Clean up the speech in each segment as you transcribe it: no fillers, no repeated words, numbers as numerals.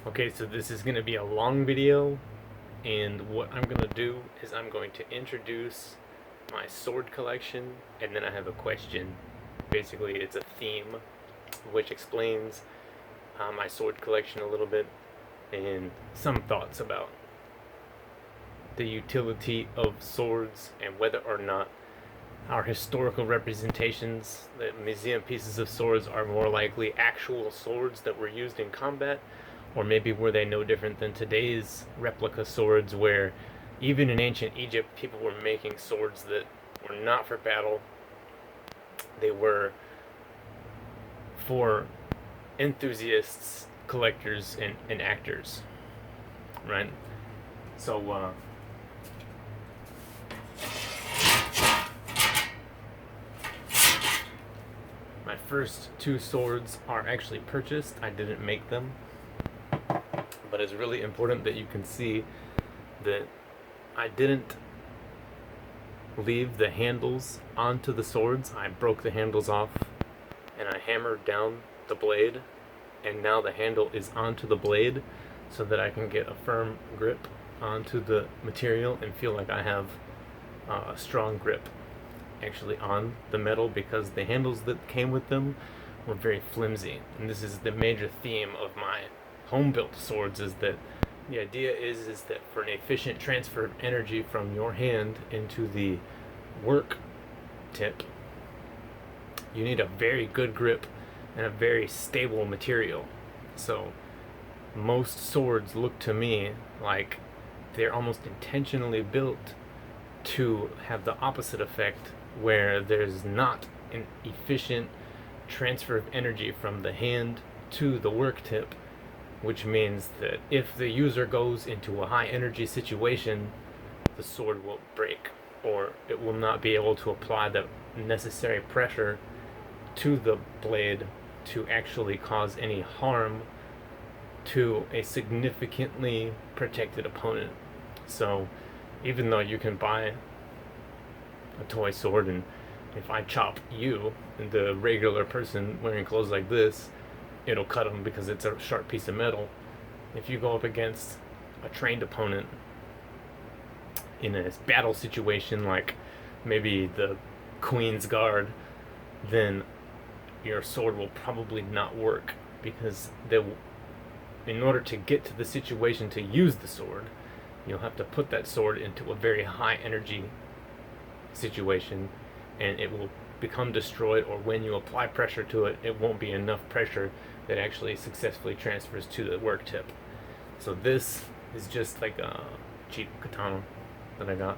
Okay, so this is going to be a long video, and what I'm going to do is I'm going to introduce my sword collection, and then I have a question. Basically, it's a theme which explains my sword collection a little bit, and some thoughts about the utility of swords and whether or not our historical representations, the museum pieces of swords, are more likely actual swords that were used in combat, or maybe were they no different than today's replica swords, where even in ancient Egypt, people were making swords that were not for battle. They were for enthusiasts, collectors, and actors, right? So, my first two swords are actually purchased. I didn't make them. But it's really important that you can see that I didn't leave the handles onto the swords. I broke the handles off and I hammered down the blade, and now the handle is onto the blade so that I can get a firm grip onto the material and feel like I have a strong grip actually on the metal, because the handles that came with them were very flimsy. And this is the major theme of my home built swords, is that the idea is that for an efficient transfer of energy from your hand into the work tip, you need a very good grip and a very stable material. So most swords look to me like they're almost intentionally built to have the opposite effect, where there's not an efficient transfer of energy from the hand to the work tip, which means that if the user goes into a high energy situation, the sword will break, or it will not be able to apply the necessary pressure to the blade to actually cause any harm to a significantly protected opponent. So even though you can buy a toy sword, and if I chop you, the regular person wearing clothes like this, it'll cut them because it's a sharp piece of metal. If you go up against a trained opponent in a battle situation, like maybe the Queen's Guard, then your sword will probably not work, because in order to get to the situation to use the sword, you'll have to put that sword into a very high energy situation, and it will become destroyed, or when you apply pressure to it, it won't be enough pressure that actually successfully transfers to the work tip. So this is just like a cheap katana that I got,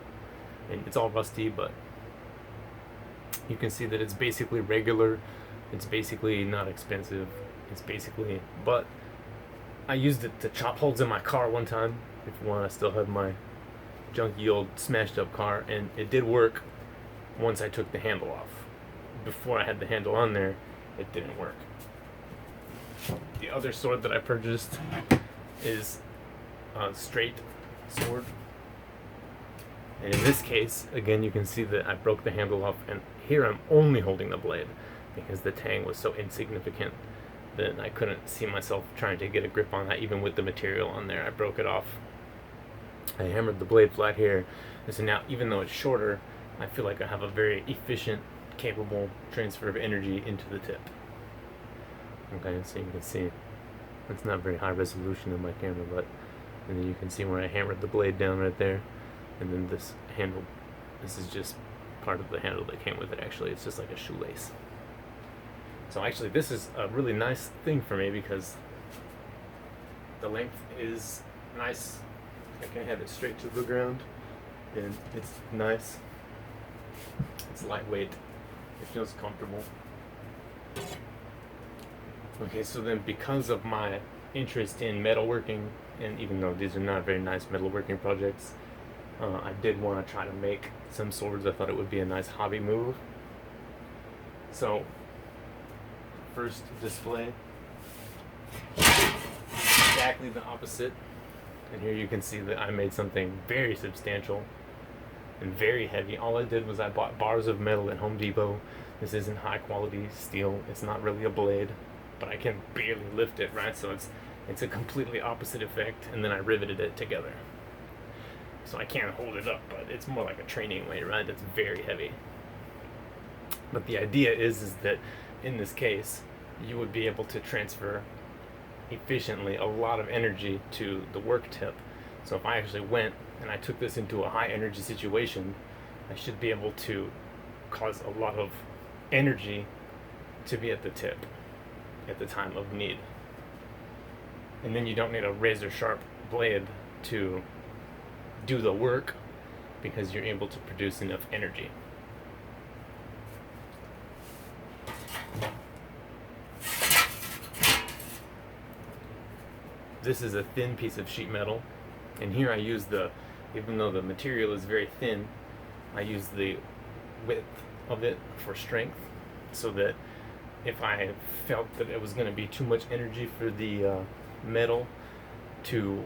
and it's all rusty, but you can see that it's basically regular. It's basically not expensive. But I used it to chop holes in my car one time. If you want, I still have my junky old smashed up car, and it did work once I took the handle off. Before I had the handle on there, it didn't work. The other sword that I purchased is a straight sword, and in this case, again, you can see that I broke the handle off, and here I'm only holding the blade because the tang was so insignificant that I couldn't see myself trying to get a grip on that even with the material on there. I broke it off. I hammered the blade flat here, and so now, even though it's shorter, I feel like I have a very efficient, capable transfer of energy into the tip. Okay, so you can see it's not very high resolution in my camera, but and then you can see where I hammered the blade down right there, and then this handle, this is just part of the handle that came with it. Actually, it's just like a shoelace. So actually, this is a really nice thing for me because the length is nice. I can have it straight to the ground, and it's nice. It's lightweight. It feels comfortable. Okay, so then because of my interest in metalworking, and even though these are not very nice metalworking projects, I did want to try to make some swords. I thought it would be a nice hobby move. So, first display, exactly the opposite. And here you can see that I made something very substantial and very heavy. All I did was I bought bars of metal at Home Depot. This isn't high quality steel. It's not really a blade, but I can barely lift it, right? So it's It's a completely opposite effect, and then I riveted it together. So I can't hold it up, but it's more like a training weight, right? It's very heavy. But the idea is that in this case, you would be able to transfer efficiently a lot of energy to the work tip. So if I actually went and I took this into a high energy situation, I should be able to cause a lot of energy to be at the tip at the time of need. And then you don't need a razor sharp blade to do the work because you're able to produce enough energy. This is a thin piece of sheet metal, and here I use even though the material is very thin, I use the width of it for strength, so that if I felt that it was going to be too much energy for the metal to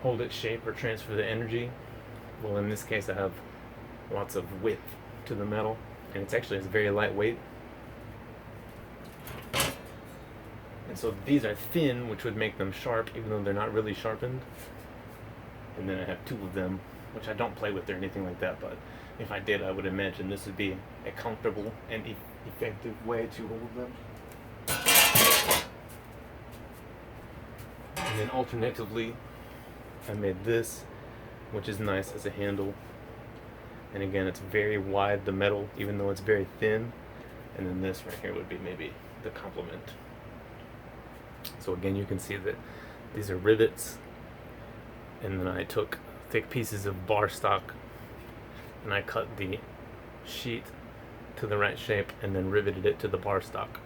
hold its shape or transfer the energy, well, in this case I have lots of width to the metal, and it's very lightweight. And so these are thin, which would make them sharp, even though they're not really sharpened. And then I have two of them, which I don't play with or anything like that, but if I did, I would imagine this would be a comfortable and effective way to hold them. And then alternatively, I made this, which is nice as a handle. And again, it's very wide, the metal, even though it's very thin. And then this right here would be maybe the complement. So again, you can see that these are rivets, and then I took thick pieces of bar stock and I cut the sheet to the right shape and then riveted it to the bar stock.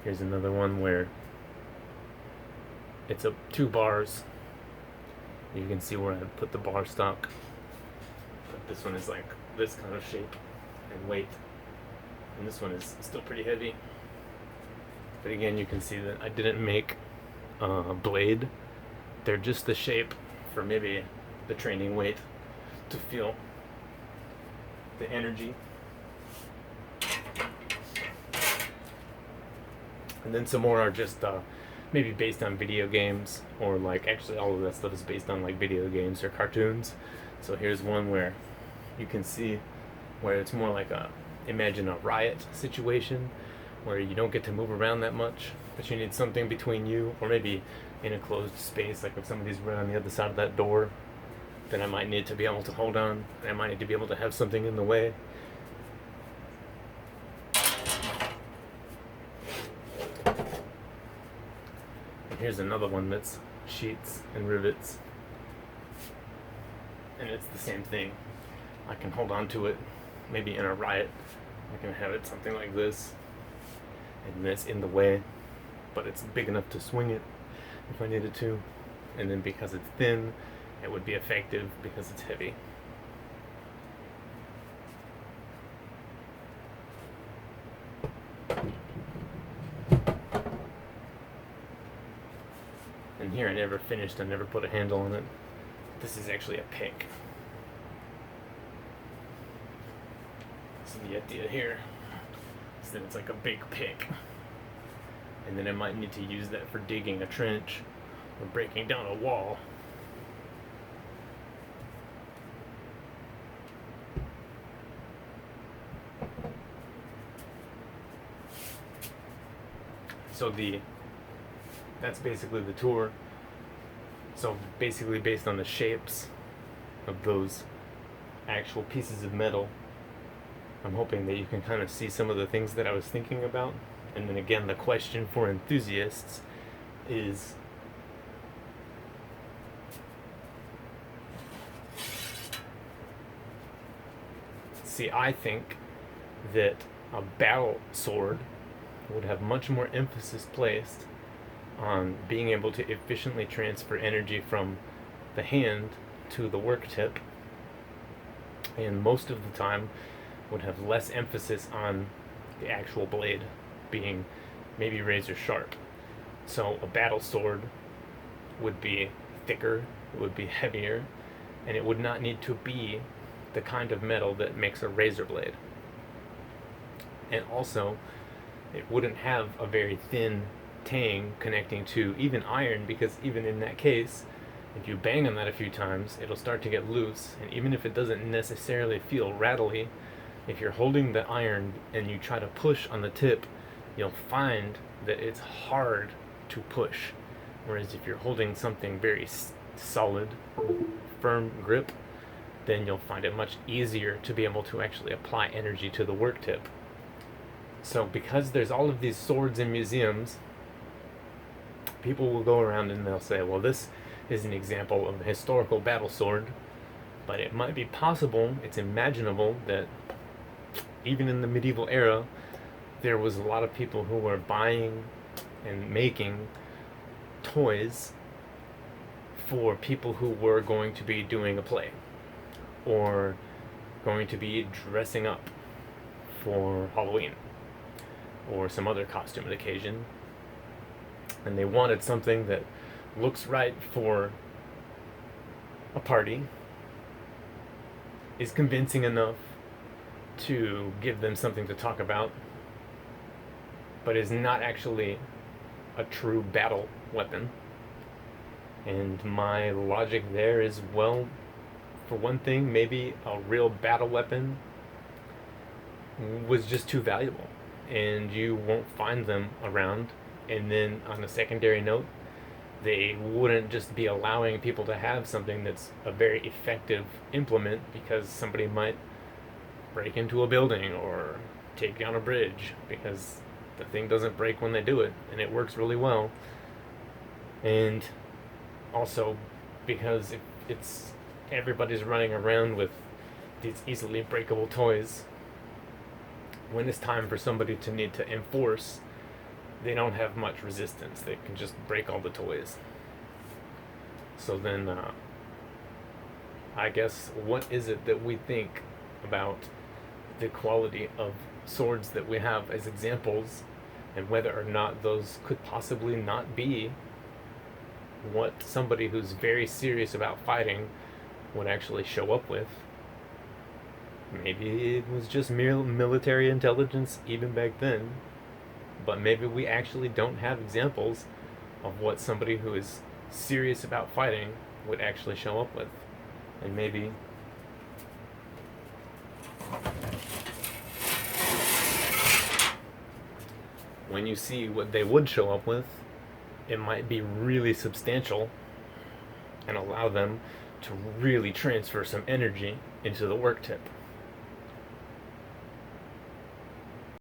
Here's another one where it's two bars. You can see where I put the bar stock. But this one is like this kind of shape and weight. And this one is still pretty heavy. But again, you can see that I didn't make a blade. They're just the shape for maybe the training weight to feel the energy. And then some more are just maybe based on video games, or like actually all of that stuff is based on like video games or cartoons. So here's one where you can see where it's more like imagine a riot situation where you don't get to move around that much, but you need something between you, or maybe in a closed space, like if somebody's right on the other side of that door, then I might need to be able to hold on, and I might need to be able to have something in the way. And here's another one that's sheets and rivets, and it's the same thing. I can hold on to it, maybe in a riot, I can have it something like this, and this in the way, but it's big enough to swing it if I needed to. And then because it's thin, it would be effective because it's heavy. And here I never finished, I never put a handle on it. This is actually a pick. So the idea here is that it's like a big pick. And then I might need to use that for digging a trench or breaking down a wall. So that's basically the tour. So basically based on the shapes of those actual pieces of metal, I'm hoping that you can kind of see some of the things that I was thinking about. And then again, the question for enthusiasts is, see, I think that a battle sword would have much more emphasis placed on being able to efficiently transfer energy from the hand to the work tip, and most of the time would have less emphasis on the actual blade being maybe razor sharp. So a battle sword would be thicker, it would be heavier, and it would not need to be the kind of metal that makes a razor blade. And also, it wouldn't have a very thin tang connecting to even iron, because even in that case, if you bang on that a few times, it'll start to get loose. And even if it doesn't necessarily feel rattly, if you're holding the iron and you try to push on the tip, you'll find that it's hard to push. Whereas if you're holding something very solid, firm grip, then you'll find it much easier to be able to actually apply energy to the work tip. So because there's all of these swords in museums, people will go around and they'll say, well, this is an example of a historical battle sword, but it might be possible, it's imaginable, that even in the medieval era, there was a lot of people who were buying and making toys for people who were going to be doing a play or going to be dressing up for Halloween or some other costume occasion, and they wanted something that looks right for a party, is convincing enough to give them something to talk about, but is not actually a true battle weapon. And my logic there is, well, for one thing, maybe a real battle weapon was just too valuable and you won't find them around. And then on a secondary note, they wouldn't just be allowing people to have something that's a very effective implement because somebody might break into a building or take down a bridge, because the thing doesn't break when they do it and it works really well. And also because it's everybody's running around with these easily breakable toys, when it's time for somebody to need to enforce, they don't have much resistance. They can just break all the toys. So then, I guess, what is it that we think about the quality of swords that we have as examples, and whether or not those could possibly not be what somebody who's very serious about fighting would actually show up with? Maybe it was just mere military intelligence even back then, but maybe we actually don't have examples of what somebody who is serious about fighting would actually show up with. And maybe when you see what they would show up with, it might be really substantial and allow them to really transfer some energy into the work tip.